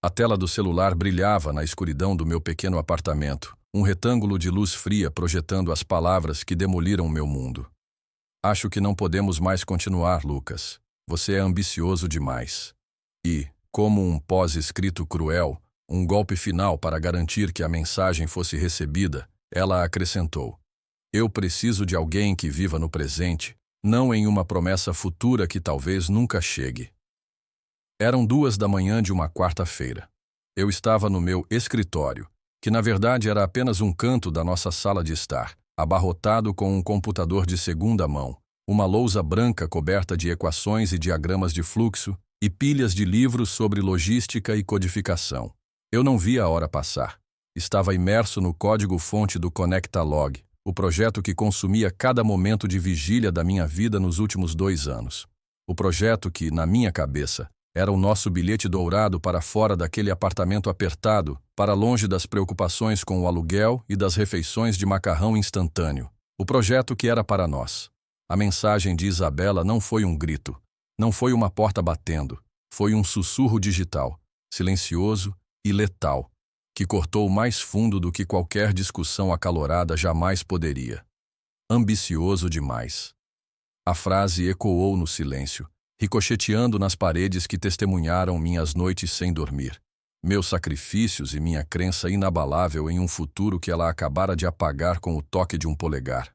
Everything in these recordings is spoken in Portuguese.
A tela do celular brilhava na escuridão do meu pequeno apartamento, um retângulo de luz fria projetando as palavras que demoliram meu mundo. Acho que não podemos mais continuar, Lucas. Você é ambicioso demais. E, como um pós-escrito cruel, um golpe final para garantir que a mensagem fosse recebida, ela acrescentou: eu preciso de alguém que viva no presente, não em uma promessa futura que talvez nunca chegue. Eram 2 da manhã de uma quarta-feira. Eu estava no meu escritório, que na verdade era apenas um canto da nossa sala de estar, abarrotado com um computador de segunda mão, uma lousa branca coberta de equações e diagramas de fluxo e pilhas de livros sobre logística e codificação. Eu não via a hora passar. Estava imerso no código-fonte do ConnectaLog, o projeto que consumia cada momento de vigília da minha vida nos últimos 2 anos. O projeto que, na minha cabeça, era o nosso bilhete dourado para fora daquele apartamento apertado, para longe das preocupações com o aluguel e das refeições de macarrão instantâneo. O projeto que era para nós. A mensagem de Isabela não foi um grito, não foi uma porta batendo, foi um sussurro digital, silencioso e letal, que cortou mais fundo do que qualquer discussão acalorada jamais poderia. Ambicioso demais. A frase ecoou no silêncio, ricocheteando nas paredes que testemunharam minhas noites sem dormir, meus sacrifícios e minha crença inabalável em um futuro que ela acabara de apagar com o toque de um polegar.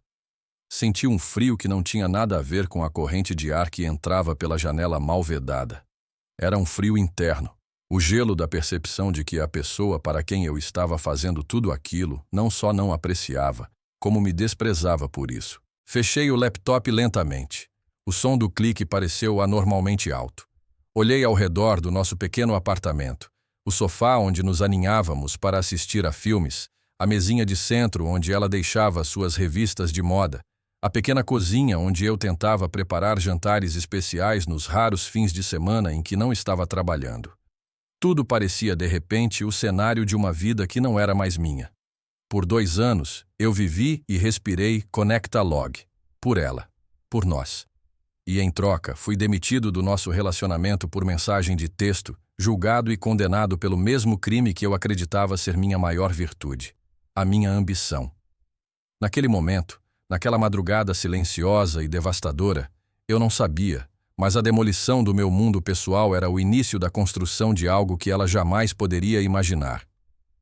Senti um frio que não tinha nada a ver com a corrente de ar que entrava pela janela mal vedada. Era um frio interno, o gelo da percepção de que a pessoa para quem eu estava fazendo tudo aquilo não só não apreciava, como me desprezava por isso. Fechei o laptop lentamente. O som do clique pareceu anormalmente alto. Olhei ao redor do nosso pequeno apartamento, o sofá onde nos aninhávamos para assistir a filmes, a mesinha de centro onde ela deixava suas revistas de moda, a pequena cozinha onde eu tentava preparar jantares especiais nos raros fins de semana em que não estava trabalhando. Tudo parecia, de repente, o cenário de uma vida que não era mais minha. Por 2 anos, eu vivi e respirei ConnectaLog. Por ela. Por nós. E, em troca, fui demitido do nosso relacionamento por mensagem de texto, julgado e condenado pelo mesmo crime que eu acreditava ser minha maior virtude. A minha ambição. Naquele momento, naquela madrugada silenciosa e devastadora, eu não sabia, mas a demolição do meu mundo pessoal era o início da construção de algo que ela jamais poderia imaginar.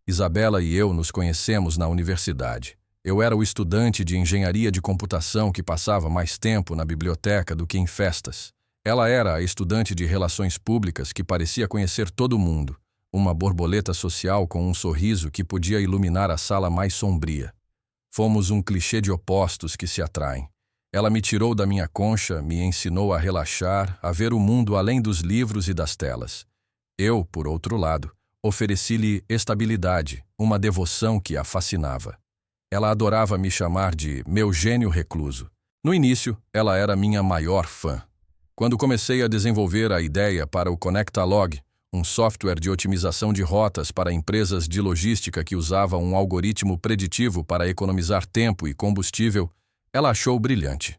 Isabela e eu nos conhecemos na universidade. Eu era o estudante de engenharia de computação que passava mais tempo na biblioteca do que em festas. Ela era a estudante de relações públicas que parecia conhecer todo mundo, uma borboleta social com um sorriso que podia iluminar a sala mais sombria. Fomos um clichê de opostos que se atraem. Ela me tirou da minha concha, me ensinou a relaxar, a ver o mundo além dos livros e das telas. Eu, por outro lado, ofereci-lhe estabilidade, uma devoção que a fascinava. Ela adorava me chamar de meu gênio recluso. No início, ela era minha maior fã. Quando comecei a desenvolver a ideia para o ConnectaLog, um software de otimização de rotas para empresas de logística que usava um algoritmo preditivo para economizar tempo e combustível, ela achou brilhante.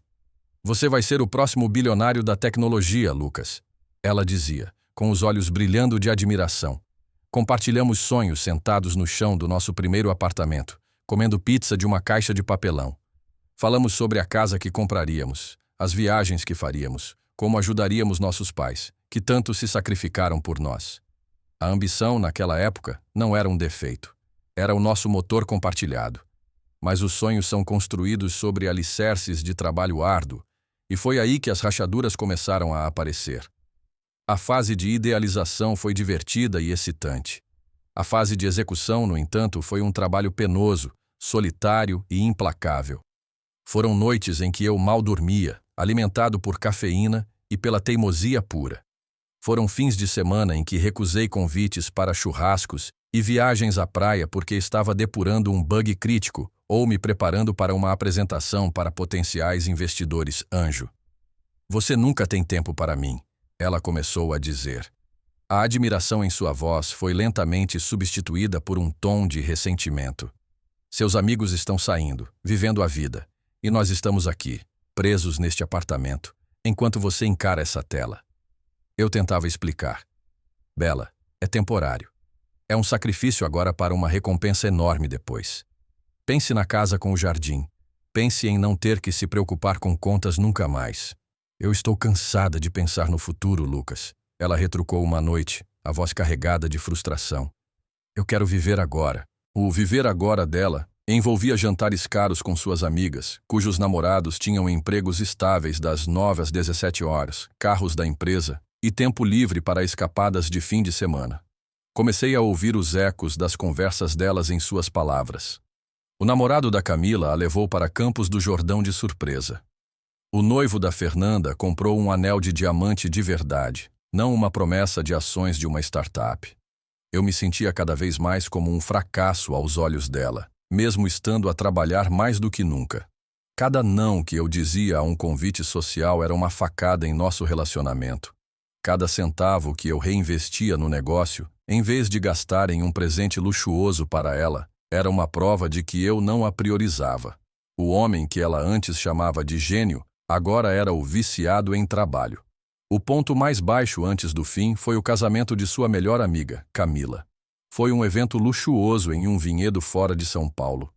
Você vai ser o próximo bilionário da tecnologia, Lucas, ela dizia, com os olhos brilhando de admiração. Compartilhamos sonhos sentados no chão do nosso primeiro apartamento, comendo pizza de uma caixa de papelão. Falamos sobre a casa que compraríamos, as viagens que faríamos, como ajudaríamos nossos pais, que tanto se sacrificaram por nós. A ambição, naquela época, não era um defeito. Era o nosso motor compartilhado. Mas os sonhos são construídos sobre alicerces de trabalho árduo, e foi aí que as rachaduras começaram a aparecer. A fase de idealização foi divertida e excitante. A fase de execução, no entanto, foi um trabalho penoso, solitário e implacável. Foram noites em que eu mal dormia, alimentado por cafeína e pela teimosia pura. Foram fins de semana em que recusei convites para churrascos e viagens à praia porque estava depurando um bug crítico ou me preparando para uma apresentação para potenciais investidores anjo. Você nunca tem tempo para mim, ela começou a dizer. A admiração em sua voz foi lentamente substituída por um tom de ressentimento. Seus amigos estão saindo, vivendo a vida, e nós estamos aqui, presos neste apartamento, enquanto você encara essa tela. Eu tentava explicar. Bela, é temporário. É um sacrifício agora para uma recompensa enorme depois. Pense na casa com o jardim. Pense em não ter que se preocupar com contas nunca mais. Eu estou cansada de pensar no futuro, Lucas. Ela retrucou uma noite, a voz carregada de frustração. Eu quero viver agora. O viver agora dela envolvia jantares caros com suas amigas, cujos namorados tinham empregos estáveis das 9 às 17 horas, carros da empresa e tempo livre para escapadas de fim de semana. Comecei a ouvir os ecos das conversas delas em suas palavras. O namorado da Camila a levou para Campos do Jordão de surpresa. O noivo da Fernanda comprou um anel de diamante de verdade, não uma promessa de ações de uma startup. Eu me sentia cada vez mais como um fracasso aos olhos dela, mesmo estando a trabalhar mais do que nunca. Cada não que eu dizia a um convite social era uma facada em nosso relacionamento. Cada centavo que eu reinvestia no negócio, em vez de gastar em um presente luxuoso para ela, era uma prova de que eu não a priorizava. O homem que ela antes chamava de gênio, agora era o viciado em trabalho. O ponto mais baixo antes do fim foi o casamento de sua melhor amiga, Camila. Foi um evento luxuoso em um vinhedo fora de São Paulo.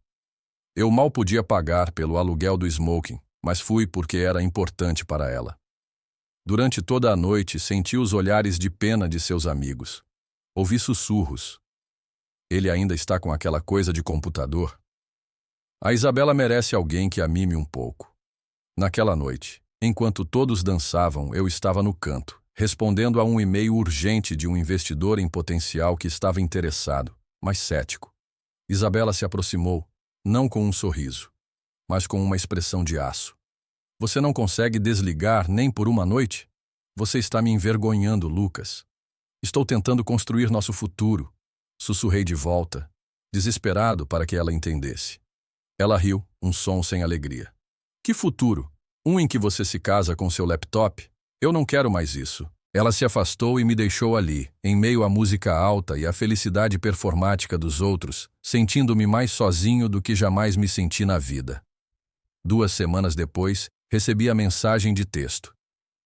Eu mal podia pagar pelo aluguel do smoking, mas fui porque era importante para ela. Durante toda a noite senti os olhares de pena de seus amigos. Ouvi sussurros. Ele ainda está com aquela coisa de computador? A Isabela merece alguém que a mime um pouco. Naquela noite, enquanto todos dançavam, eu estava no canto, respondendo a um e-mail urgente de um investidor em potencial que estava interessado, mas cético. Isabela se aproximou, não com um sorriso, mas com uma expressão de aço. Você não consegue desligar nem por uma noite? Você está me envergonhando, Lucas. Estou tentando construir nosso futuro. Sussurrei de volta, desesperado para que ela entendesse. Ela riu, um som sem alegria. Que futuro? Um em que você se casa com seu laptop? Eu não quero mais isso. Ela se afastou e me deixou ali, em meio à música alta e à felicidade performática dos outros, sentindo-me mais sozinho do que jamais me senti na vida. 2 semanas depois, recebi a mensagem de texto.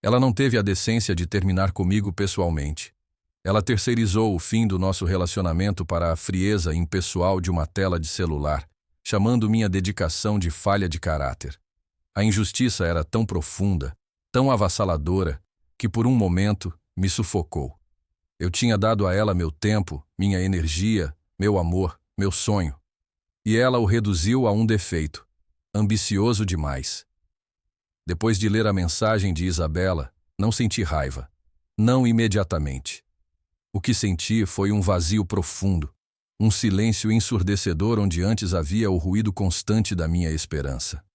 Ela não teve a decência de terminar comigo pessoalmente. Ela terceirizou o fim do nosso relacionamento para a frieza impessoal de uma tela de celular, chamando minha dedicação de falha de caráter. A injustiça era tão profunda, tão avassaladora, que por um momento me sufocou. Eu tinha dado a ela meu tempo, minha energia, meu amor, meu sonho. E ela o reduziu a um defeito: ambicioso demais. Depois de ler a mensagem de Isabela, não senti raiva. Não imediatamente. O que senti foi um vazio profundo, um silêncio ensurdecedor onde antes havia o ruído constante da minha esperança.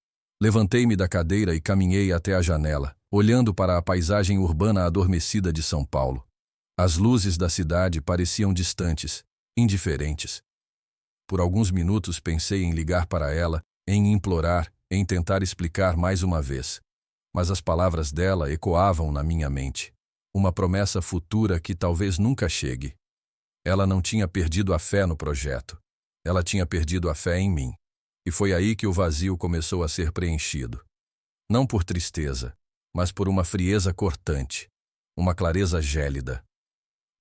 Levantei-me da cadeira e caminhei até a janela, olhando para a paisagem urbana adormecida de São Paulo. As luzes da cidade pareciam distantes, indiferentes. Por alguns minutos pensei em ligar para ela, em implorar, em tentar explicar mais uma vez. Mas as palavras dela ecoavam na minha mente. Uma promessa futura que talvez nunca chegue. Ela não tinha perdido a fé no projeto. Ela tinha perdido a fé em mim. E foi aí que o vazio começou a ser preenchido. Não por tristeza, mas por uma frieza cortante, uma clareza gélida.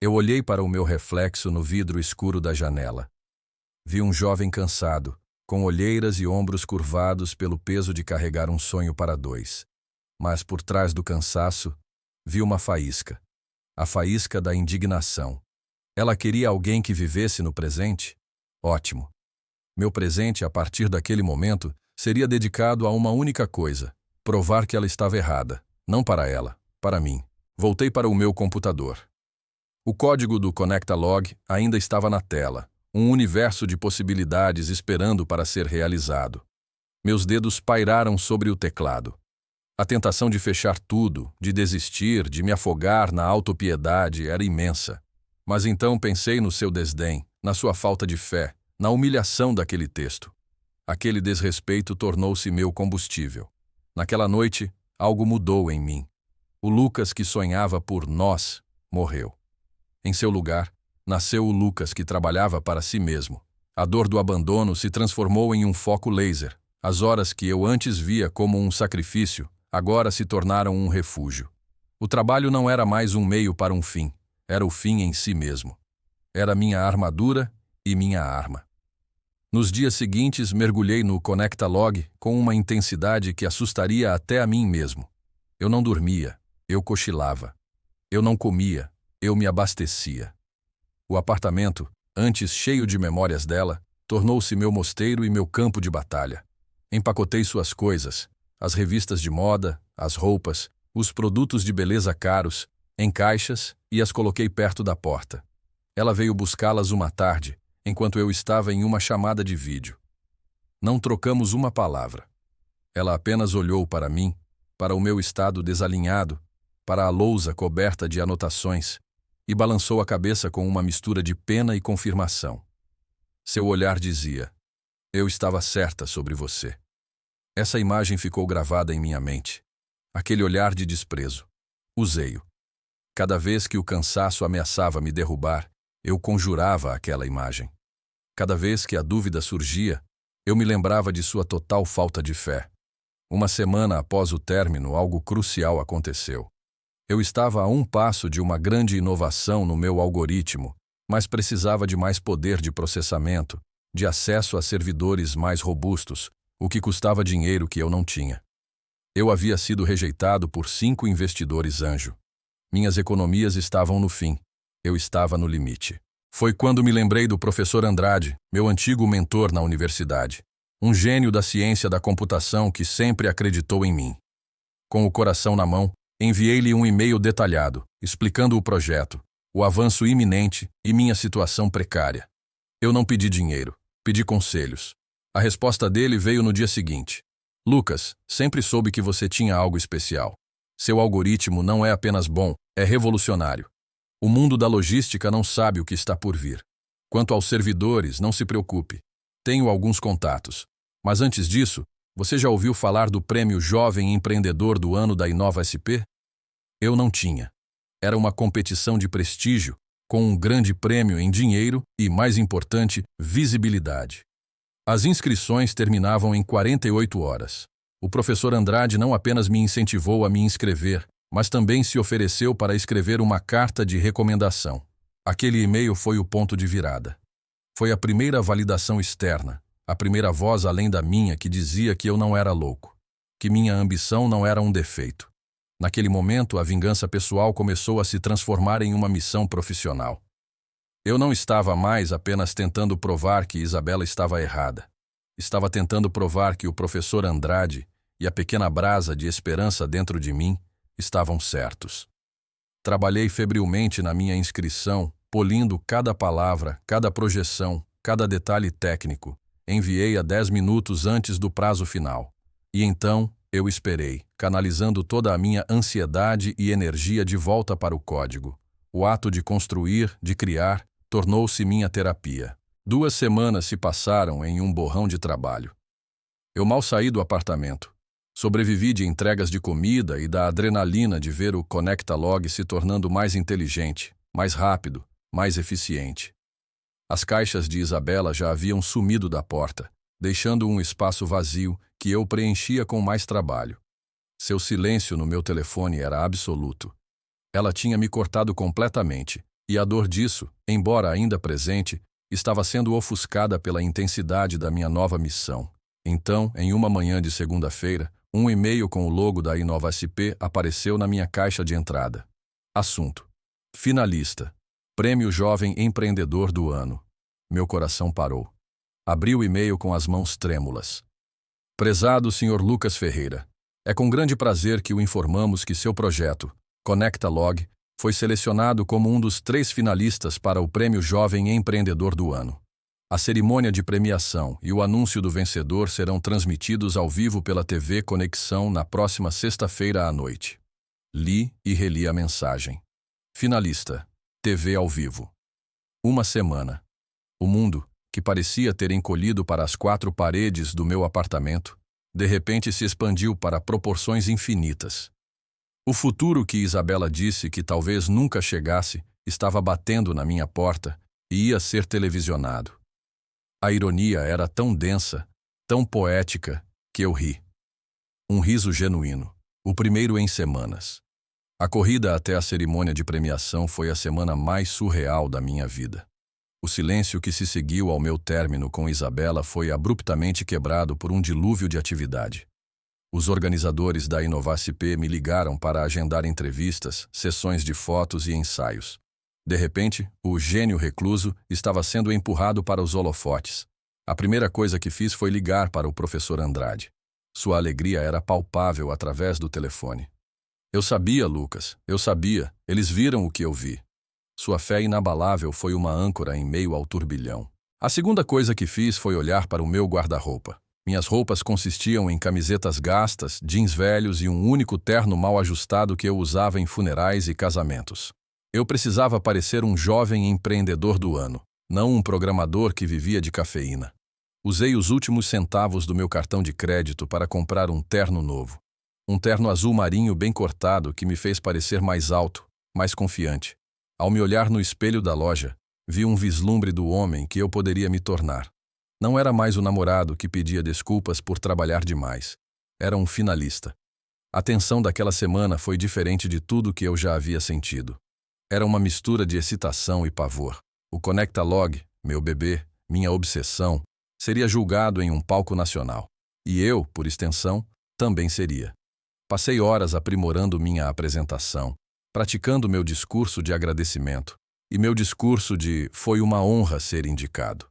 Eu olhei para o meu reflexo no vidro escuro da janela. Vi um jovem cansado, com olheiras e ombros curvados pelo peso de carregar um sonho para 2. Mas por trás do cansaço, vi uma faísca. A faísca da indignação. Ela queria alguém que vivesse no presente? Ótimo. Meu presente, a partir daquele momento, seria dedicado a uma única coisa: provar que ela estava errada. Não para ela, para mim. Voltei para o meu computador. O código do ConnectaLog ainda estava na tela, um universo de possibilidades esperando para ser realizado. Meus dedos pairaram sobre o teclado. A tentação de fechar tudo, de desistir, de me afogar na autopiedade era imensa. Mas então pensei no seu desdém, na sua falta de fé, na humilhação daquele texto. Aquele desrespeito tornou-se meu combustível. Naquela noite, algo mudou em mim. O Lucas que sonhava por nós morreu. Em seu lugar, nasceu o Lucas que trabalhava para si mesmo. A dor do abandono se transformou em um foco laser. As horas que eu antes via como um sacrifício, agora se tornaram um refúgio. O trabalho não era mais um meio para um fim, era o fim em si mesmo. Era minha armadura e minha arma. Nos dias seguintes, mergulhei no Conectalog com uma intensidade que assustaria até a mim mesmo. Eu não dormia, eu cochilava. Eu não comia, eu me abastecia. O apartamento, antes cheio de memórias dela, tornou-se meu mosteiro e meu campo de batalha. Empacotei suas coisas, as revistas de moda, as roupas, os produtos de beleza caros, em caixas e as coloquei perto da porta. Ela veio buscá-las uma tarde, enquanto eu estava em uma chamada de vídeo. Não trocamos uma palavra. Ela apenas olhou para mim, para o meu estado desalinhado, para a lousa coberta de anotações, e balançou a cabeça com uma mistura de pena e confirmação. Seu olhar dizia: eu estava certa sobre você. Essa imagem ficou gravada em minha mente. Aquele olhar de desprezo. Usei-o. Cada vez que o cansaço ameaçava me derrubar, eu conjurava aquela imagem. Cada vez que a dúvida surgia, eu me lembrava de sua total falta de fé. Uma semana após o término, algo crucial aconteceu. Eu estava a um passo de uma grande inovação no meu algoritmo, mas precisava de mais poder de processamento, de acesso a servidores mais robustos, o que custava dinheiro que eu não tinha. Eu havia sido rejeitado por 5 investidores anjo. Minhas economias estavam no fim. Eu estava no limite. Foi quando me lembrei do professor Andrade, meu antigo mentor na universidade. Um gênio da ciência da computação que sempre acreditou em mim. Com o coração na mão, enviei-lhe um e-mail detalhado, explicando o projeto, o avanço iminente e minha situação precária. Eu não pedi dinheiro, pedi conselhos. A resposta dele veio no dia seguinte. Lucas, sempre soube que você tinha algo especial. Seu algoritmo não é apenas bom, é revolucionário. O mundo da logística não sabe o que está por vir. Quanto aos servidores, não se preocupe. Tenho alguns contatos. Mas antes disso, você já ouviu falar do Prêmio Jovem Empreendedor do Ano da InovaSP? Eu não tinha. Era uma competição de prestígio, com um grande prêmio em dinheiro e, mais importante, visibilidade. As inscrições terminavam em 48 horas. O professor Andrade não apenas me incentivou a me inscrever, mas também se ofereceu para escrever uma carta de recomendação. Aquele e-mail foi o ponto de virada. Foi a primeira validação externa, a primeira voz além da minha que dizia que eu não era louco, que minha ambição não era um defeito. Naquele momento, a vingança pessoal começou a se transformar em uma missão profissional. Eu não estava mais apenas tentando provar que Isabela estava errada. Estava tentando provar que o professor Andrade e a pequena brasa de esperança dentro de mim estavam certos. Trabalhei febrilmente na minha inscrição, polindo cada palavra, cada projeção, cada detalhe técnico. Enviei a 10 minutos antes do prazo final. E então, eu esperei, canalizando toda a minha ansiedade e energia de volta para o código. O ato de construir, de criar, tornou-se minha terapia. 2 semanas se passaram em um borrão de trabalho. Eu mal saí do apartamento. Sobrevivi de entregas de comida e da adrenalina de ver o Conectalog se tornando mais inteligente, mais rápido, mais eficiente. As caixas de Isabela já haviam sumido da porta, deixando um espaço vazio que eu preenchia com mais trabalho. Seu silêncio no meu telefone era absoluto. Ela tinha me cortado completamente, e a dor disso, embora ainda presente, estava sendo ofuscada pela intensidade da minha nova missão. Então, em uma manhã de segunda-feira, um e-mail com o logo da InovaSP apareceu na minha caixa de entrada. Assunto: finalista. Prêmio Jovem Empreendedor do Ano. Meu coração parou. Abri o e-mail com as mãos trêmulas. Prezado Sr. Lucas Ferreira, é com grande prazer que o informamos que seu projeto, Conectalog, foi selecionado como um dos 3 finalistas para o Prêmio Jovem Empreendedor do Ano. A cerimônia de premiação e o anúncio do vencedor serão transmitidos ao vivo pela TV Conexão na próxima sexta-feira à noite. Li e reli a mensagem. Finalista. TV ao vivo. Uma semana. O mundo, que parecia ter encolhido para as 4 paredes do meu apartamento, de repente se expandiu para proporções infinitas. O futuro que Isabela disse que talvez nunca chegasse estava batendo na minha porta e ia ser televisionado. A ironia era tão densa, tão poética, que eu ri. Um riso genuíno, o primeiro em semanas. A corrida até a cerimônia de premiação foi a semana mais surreal da minha vida. O silêncio que se seguiu ao meu término com Isabela foi abruptamente quebrado por um dilúvio de atividade. Os organizadores da InovaCP me ligaram para agendar entrevistas, sessões de fotos e ensaios. De repente, o gênio recluso estava sendo empurrado para os holofotes. A primeira coisa que fiz foi ligar para o professor Andrade. Sua alegria era palpável através do telefone. Eu sabia, Lucas, eu sabia. Eles viram o que eu vi. Sua fé inabalável foi uma âncora em meio ao turbilhão. A segunda coisa que fiz foi olhar para o meu guarda-roupa. Minhas roupas consistiam em camisetas gastas, jeans velhos e um único terno mal ajustado que eu usava em funerais e casamentos. Eu precisava parecer um jovem empreendedor do ano, não um programador que vivia de cafeína. Usei os últimos centavos do meu cartão de crédito para comprar um terno novo. Um terno azul marinho bem cortado que me fez parecer mais alto, mais confiante. Ao me olhar no espelho da loja, vi um vislumbre do homem que eu poderia me tornar. Não era mais o namorado que pedia desculpas por trabalhar demais. Era um finalista. A tensão daquela semana foi diferente de tudo que eu já havia sentido. Era uma mistura de excitação e pavor. O Conectalog, meu bebê, minha obsessão, seria julgado em um palco nacional. E eu, por extensão, também seria. Passei horas aprimorando minha apresentação, praticando meu discurso de agradecimento e meu discurso de "foi uma honra ser indicado".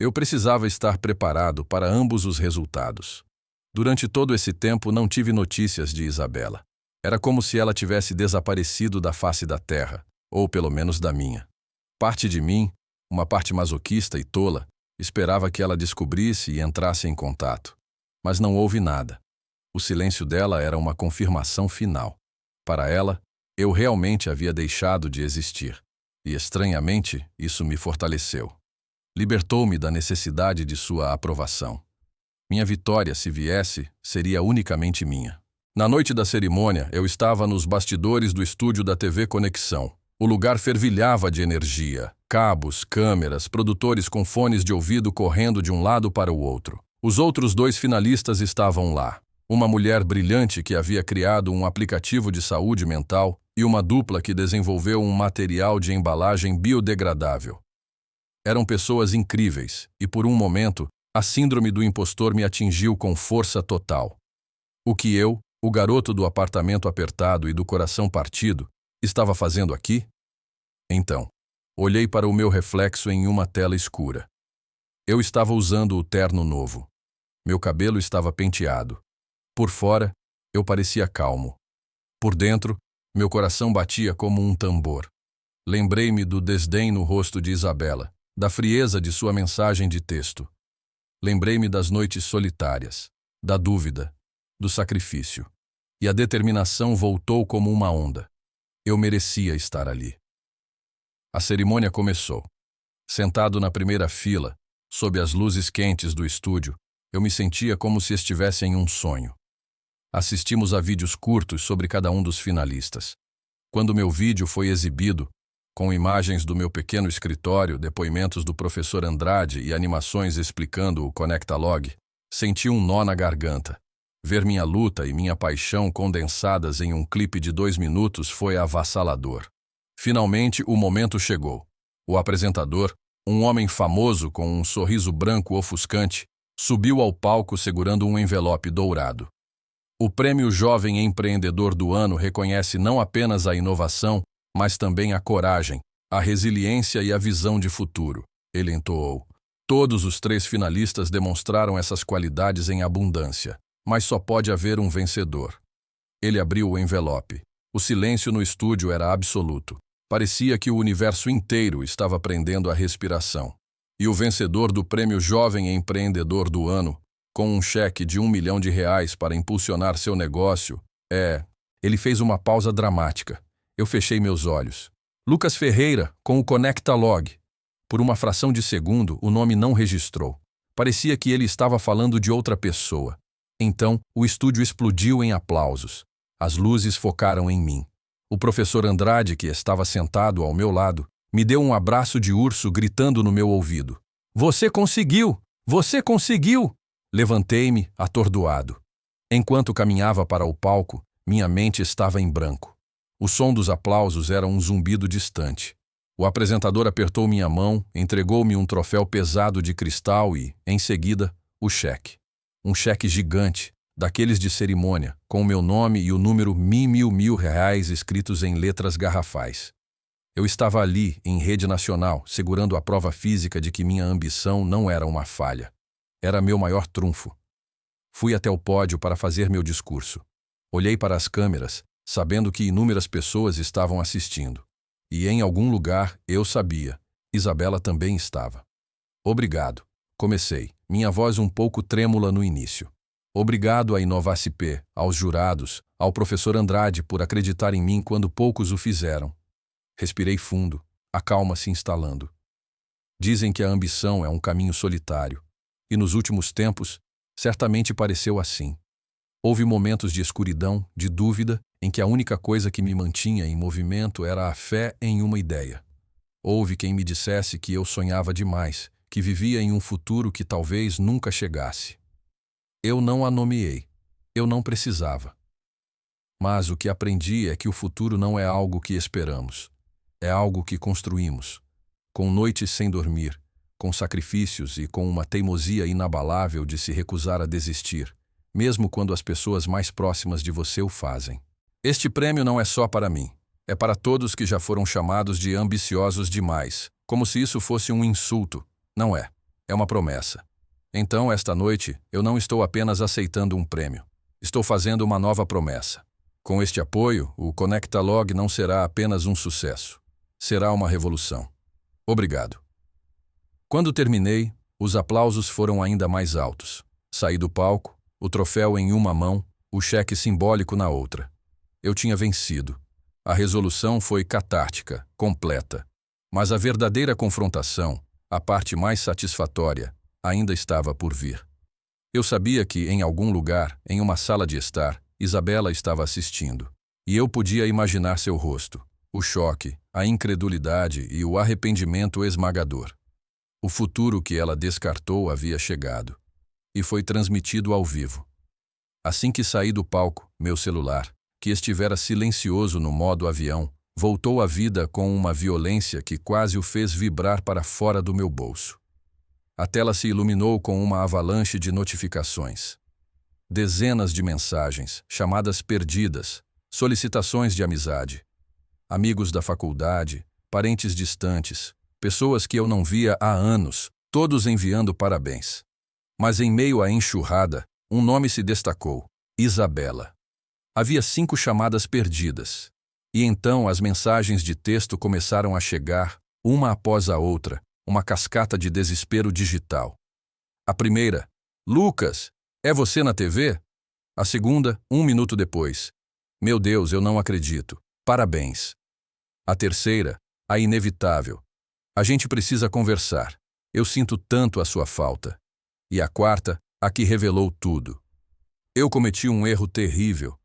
Eu precisava estar preparado para ambos os resultados. Durante todo esse tempo não tive notícias de Isabela. Era como se ela tivesse desaparecido da face da terra, ou pelo menos da minha. Parte de mim, uma parte masoquista e tola, esperava que ela descobrisse e entrasse em contato. Mas não houve nada. O silêncio dela era uma confirmação final. Para ela, eu realmente havia deixado de existir. E, estranhamente, isso me fortaleceu. Libertou-me da necessidade de sua aprovação. Minha vitória, se viesse, seria unicamente minha. Na noite da cerimônia, eu estava nos bastidores do estúdio da TV Conexão. O lugar fervilhava de energia. Cabos, câmeras, produtores com fones de ouvido correndo de um lado para o outro. Os outros 2 finalistas estavam lá. Uma mulher brilhante que havia criado um aplicativo de saúde mental e uma dupla que desenvolveu um material de embalagem biodegradável. Eram pessoas incríveis, e por um momento, a síndrome do impostor me atingiu com força total. O que eu, o garoto do apartamento apertado e do coração partido, estava fazendo aqui? Então, olhei para o meu reflexo em uma tela escura. Eu estava usando o terno novo. Meu cabelo estava penteado. Por fora, eu parecia calmo. Por dentro, meu coração batia como um tambor. Lembrei-me do desdém no rosto de Isabela, da frieza de sua mensagem de texto. Lembrei-me das noites solitárias, da dúvida, do sacrifício. E a determinação voltou como uma onda. Eu merecia estar ali. A cerimônia começou. Sentado na primeira fila, sob as luzes quentes do estúdio, eu me sentia como se estivesse em um sonho. Assistimos a vídeos curtos sobre cada um dos finalistas. Quando meu vídeo foi exibido, com imagens do meu pequeno escritório, depoimentos do professor Andrade e animações explicando o Conectalog, senti um nó na garganta. Ver minha luta e minha paixão condensadas em um clipe de 2 minutos foi avassalador. Finalmente, o momento chegou. O apresentador, um homem famoso com um sorriso branco ofuscante, subiu ao palco segurando um envelope dourado. O Prêmio Jovem Empreendedor do Ano reconhece não apenas a inovação, mas também a coragem, a resiliência e a visão de futuro. Ele entoou. Todos os 3 finalistas demonstraram essas qualidades em abundância, mas só pode haver um vencedor. Ele abriu o envelope. O silêncio no estúdio era absoluto. Parecia que o universo inteiro estava prendendo a respiração. E o vencedor do Prêmio Jovem Empreendedor do Ano, com um cheque de R$1 milhão para impulsionar seu negócio, Ele fez uma pausa dramática. Eu fechei meus olhos. Lucas Ferreira, com o Conectalog. Por uma fração de segundo, o nome não registrou. Parecia que ele estava falando de outra pessoa. Então, o estúdio explodiu em aplausos. As luzes focaram em mim. O professor Andrade, que estava sentado ao meu lado, me deu um abraço de urso gritando no meu ouvido. Você conseguiu! Você conseguiu! Levantei-me, atordoado. Enquanto caminhava para o palco, minha mente estava em branco. O som dos aplausos era um zumbido distante. O apresentador apertou minha mão, entregou-me um troféu pesado de cristal e, em seguida, o cheque. Um cheque gigante, daqueles de cerimônia, com o meu nome e o número mil reais escritos em letras garrafais. Eu estava ali, em rede nacional, segurando a prova física de que minha ambição não era uma falha. Era meu maior trunfo. Fui até o pódio para fazer meu discurso. Olhei para as câmeras, sabendo que inúmeras pessoas estavam assistindo. E em algum lugar, eu sabia, Isabela também estava. Obrigado, comecei, minha voz um pouco trêmula no início. Obrigado à Inovacip, aos jurados, ao professor Andrade por acreditar em mim quando poucos o fizeram. Respirei fundo, a calma se instalando. Dizem que a ambição é um caminho solitário, e nos últimos tempos, certamente pareceu assim. Houve momentos de escuridão, de dúvida, em que a única coisa que me mantinha em movimento era a fé em uma ideia. Houve quem me dissesse que eu sonhava demais, que vivia em um futuro que talvez nunca chegasse. Eu não a nomeei, eu não precisava. Mas o que aprendi é que o futuro não é algo que esperamos. É algo que construímos, com noites sem dormir, com sacrifícios e com uma teimosia inabalável de se recusar a desistir, mesmo quando as pessoas mais próximas de você o fazem. Este prêmio não é só para mim, é para todos que já foram chamados de ambiciosos demais, como se isso fosse um insulto. Não é, é uma promessa. Então, esta noite, eu não estou apenas aceitando um prêmio, estou fazendo uma nova promessa. Com este apoio, o Conectalog não será apenas um sucesso. Será uma revolução. Obrigado. Quando terminei, os aplausos foram ainda mais altos. Saí do palco, o troféu em uma mão, o cheque simbólico na outra. Eu tinha vencido. A resolução foi catártica, completa. Mas a verdadeira confrontação, a parte mais satisfatória, ainda estava por vir. Eu sabia que, em algum lugar, em uma sala de estar, Isabela estava assistindo. E eu podia imaginar seu rosto. O choque, a incredulidade e o arrependimento esmagador. O futuro que ela descartou havia chegado. E foi transmitido ao vivo. Assim que saí do palco, meu celular, que estivera silencioso no modo avião, voltou à vida com uma violência que quase o fez vibrar para fora do meu bolso. A tela se iluminou com uma avalanche de notificações. Dezenas de mensagens, chamadas perdidas, solicitações de amizade. Amigos da faculdade, parentes distantes, pessoas que eu não via há anos, todos enviando parabéns. Mas em meio à enxurrada, um nome se destacou: Isabela. Havia 5 chamadas perdidas. E então as mensagens de texto começaram a chegar, uma após a outra, uma cascata de desespero digital. A primeira: Lucas, é você na TV? A segunda, 1 minuto depois: Meu Deus, eu não acredito. Parabéns. A terceira, a inevitável: A gente precisa conversar. Eu sinto tanto a sua falta. E a quarta, a que revelou tudo. Eu cometi um erro terrível.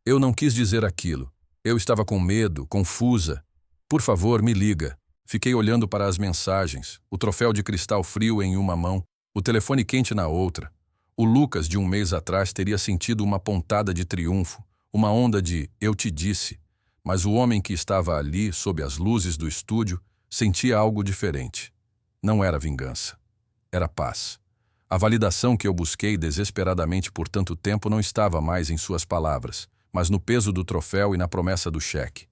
Eu não quis dizer aquilo. Eu estava com medo, confusa. Por favor, me liga. Fiquei olhando para as mensagens, o troféu de cristal frio em uma mão, o telefone quente na outra. O Lucas de um mês atrás teria sentido uma pontada de triunfo, uma onda de "eu te disse", mas o homem que estava ali, sob as luzes do estúdio, sentia algo diferente. Não era vingança. Era paz. A validação que eu busquei desesperadamente por tanto tempo não estava mais em suas palavras, mas no peso do troféu e na promessa do cheque.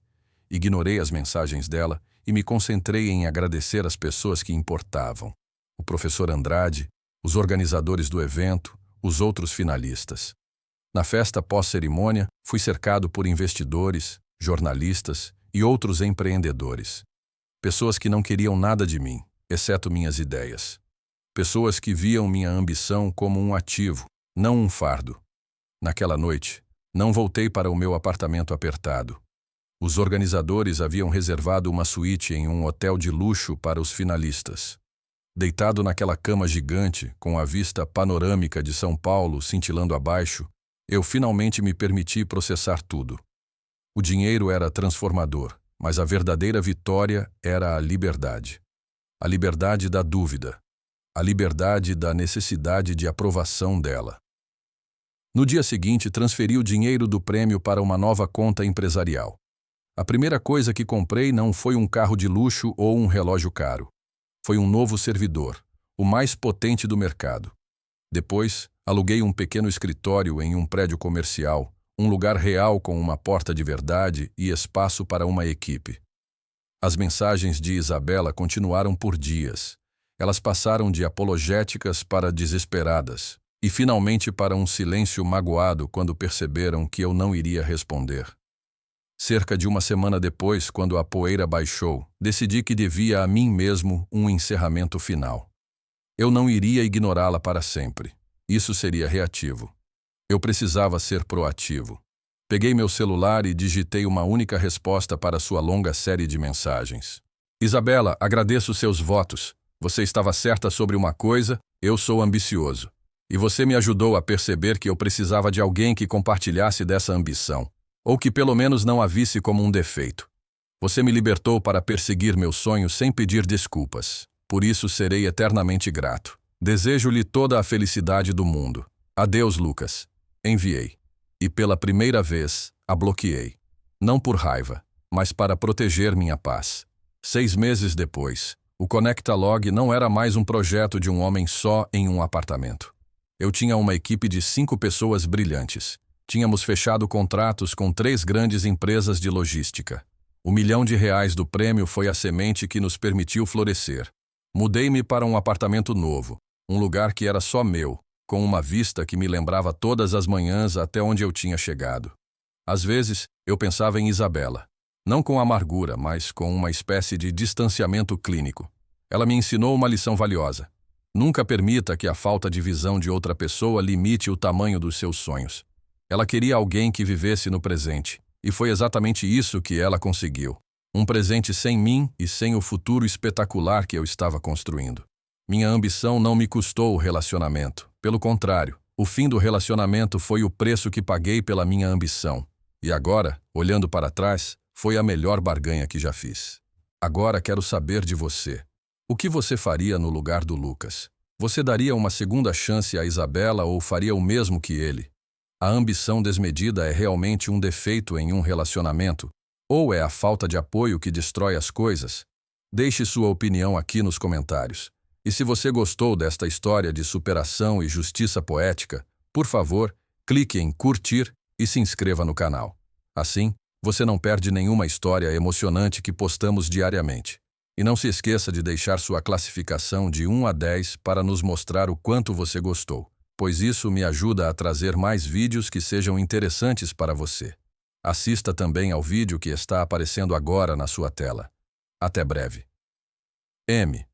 Ignorei as mensagens dela e me concentrei em agradecer as pessoas que importavam. O professor Andrade, os organizadores do evento, os outros finalistas. Na festa pós-cerimônia, fui cercado por investidores, jornalistas e outros empreendedores. Pessoas que não queriam nada de mim, exceto minhas ideias. Pessoas que viam minha ambição como um ativo, não um fardo. Naquela noite, não voltei para o meu apartamento apertado. Os organizadores haviam reservado uma suíte em um hotel de luxo para os finalistas. Deitado naquela cama gigante, com a vista panorâmica de São Paulo cintilando abaixo, eu finalmente me permiti processar tudo. O dinheiro era transformador, mas a verdadeira vitória era a liberdade. A liberdade da dúvida. A liberdade da necessidade de aprovação dela. No dia seguinte, transferi o dinheiro do prêmio para uma nova conta empresarial. A primeira coisa que comprei não foi um carro de luxo ou um relógio caro. Foi um novo servidor, o mais potente do mercado. Depois, aluguei um pequeno escritório em um prédio comercial, um lugar real com uma porta de verdade e espaço para uma equipe. As mensagens de Isabela continuaram por dias. Elas passaram de apologéticas para desesperadas, e finalmente para um silêncio magoado quando perceberam que eu não iria responder. Cerca de uma semana depois, quando a poeira baixou, decidi que devia a mim mesmo um encerramento final. Eu não iria ignorá-la para sempre. Isso seria reativo. Eu precisava ser proativo. Peguei meu celular e digitei uma única resposta para sua longa série de mensagens. Isabela, agradeço seus votos. Você estava certa sobre uma coisa, eu sou ambicioso. E você me ajudou a perceber que eu precisava de alguém que compartilhasse dessa ambição, ou que pelo menos não a visse como um defeito. Você me libertou para perseguir meus sonhos sem pedir desculpas. Por isso serei eternamente grato. Desejo-lhe toda a felicidade do mundo. Adeus, Lucas. Enviei. E pela primeira vez, a bloqueei. Não por raiva, mas para proteger minha paz. 6 meses depois, o Conectalog não era mais um projeto de um homem só em um apartamento. Eu tinha uma equipe de 5 pessoas brilhantes. Tínhamos fechado contratos com 3 grandes empresas de logística. R$ 1 milhão do prêmio foi a semente que nos permitiu florescer. Mudei-me para um apartamento novo, um lugar que era só meu, com uma vista que me lembrava todas as manhãs até onde eu tinha chegado. Às vezes, eu pensava em Isabela. Não com amargura, mas com uma espécie de distanciamento clínico. Ela me ensinou uma lição valiosa. Nunca permita que a falta de visão de outra pessoa limite o tamanho dos seus sonhos. Ela queria alguém que vivesse no presente, e foi exatamente isso que ela conseguiu. Um presente sem mim e sem o futuro espetacular que eu estava construindo. Minha ambição não me custou o relacionamento. Pelo contrário, o fim do relacionamento foi o preço que paguei pela minha ambição. E agora, olhando para trás, foi a melhor barganha que já fiz. Agora quero saber de você. O que você faria no lugar do Lucas? Você daria uma segunda chance a Isabela ou faria o mesmo que ele? A ambição desmedida é realmente um defeito em um relacionamento? Ou é a falta de apoio que destrói as coisas? Deixe sua opinião aqui nos comentários. E se você gostou desta história de superação e justiça poética, por favor, clique em curtir e se inscreva no canal. Assim, você não perde nenhuma história emocionante que postamos diariamente. E não se esqueça de deixar sua classificação de 1 a 10 para nos mostrar o quanto você gostou, pois isso me ajuda a trazer mais vídeos que sejam interessantes para você. Assista também ao vídeo que está aparecendo agora na sua tela. Até breve. M.